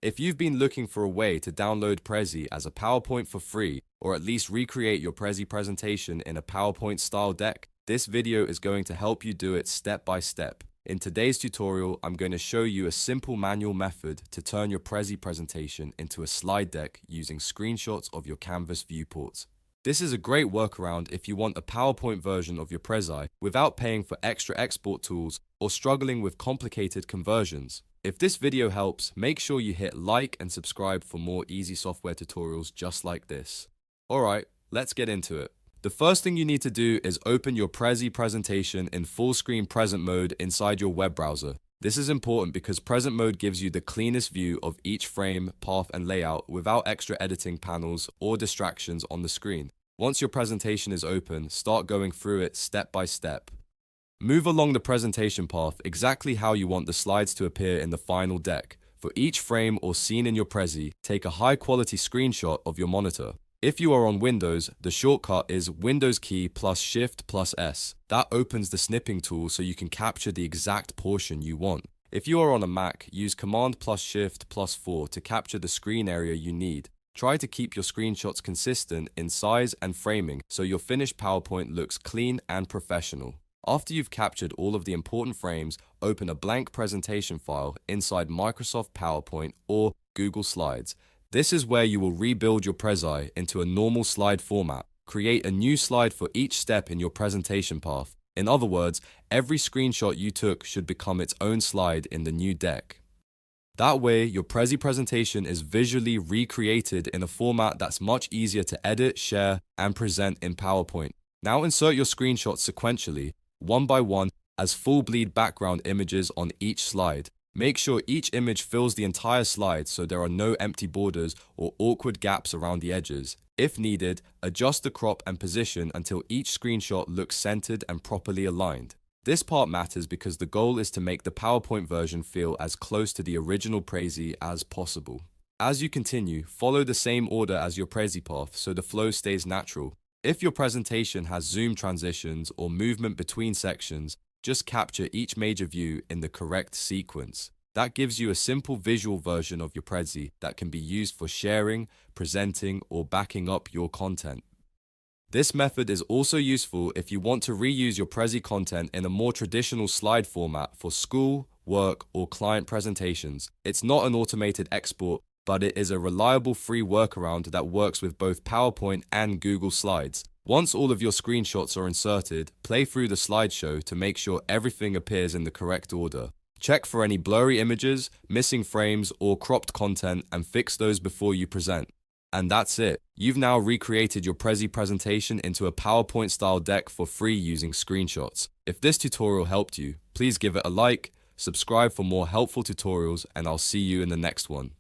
If you've been looking for a way to download Prezi as a PowerPoint for free, or at least recreate your Prezi presentation in a PowerPoint style deck, this video is going to help you do it step by step. In today's tutorial, I'm going to show you a simple manual method to turn your Prezi presentation into a slide deck using screenshots of your Canvas viewports. This is a great workaround if you want a PowerPoint version of your Prezi without paying for extra export tools or struggling with complicated conversions. If this video helps, make sure you hit like and subscribe for more easy software tutorials just like this. Alright, let's get into it. The first thing you need to do is open your Prezi presentation in full screen present mode inside your web browser. This is important because present mode gives you the cleanest view of each frame, path and layout without extra editing panels or distractions on the screen. Once your presentation is open, start going through it step by step. Move along the presentation path exactly how you want the slides to appear in the final deck. For each frame or scene in your Prezi, take a high quality screenshot of your monitor. If you are on Windows, the shortcut is Windows key plus Shift plus S. That opens the snipping tool so you can capture the exact portion you want. If you are on a Mac, use Command plus Shift plus 4 to capture the screen area you need. Try to keep your screenshots consistent in size and framing so your finished PowerPoint looks clean and professional. After you've captured all of the important frames, open a blank presentation file inside Microsoft PowerPoint or Google Slides. This is where you will rebuild your Prezi into a normal slide format. Create a new slide for each step in your presentation path. In other words, every screenshot you took should become its own slide in the new deck. That way, your Prezi presentation is visually recreated in a format that's much easier to edit, share, and present in PowerPoint. Now insert your screenshots sequentially, one by one, as full bleed background images on each slide. Make sure each image fills the entire slide so there are no empty borders or awkward gaps around the edges. If needed, adjust the crop and position until each screenshot looks centered and properly aligned. This part matters because the goal is to make the PowerPoint version feel as close to the original Prezi as possible. As you continue, follow the same order as your Prezi path so the flow stays natural. If your presentation has zoom transitions or movement between sections, just capture each major view in the correct sequence. That gives you a simple visual version of your Prezi that can be used for sharing, presenting, or backing up your content. This method is also useful if you want to reuse your Prezi content in a more traditional slide format for school, work, or client presentations. It's not an automated export, but it is a reliable free workaround that works with both PowerPoint and Google Slides. Once all of your screenshots are inserted, play through the slideshow to make sure everything appears in the correct order. Check for any blurry images, missing frames, or cropped content and fix those before you present. And that's it. You've now recreated your Prezi presentation into a PowerPoint style deck for free using screenshots. If this tutorial helped you, please give it a like, subscribe for more helpful tutorials, and I'll see you in the next one.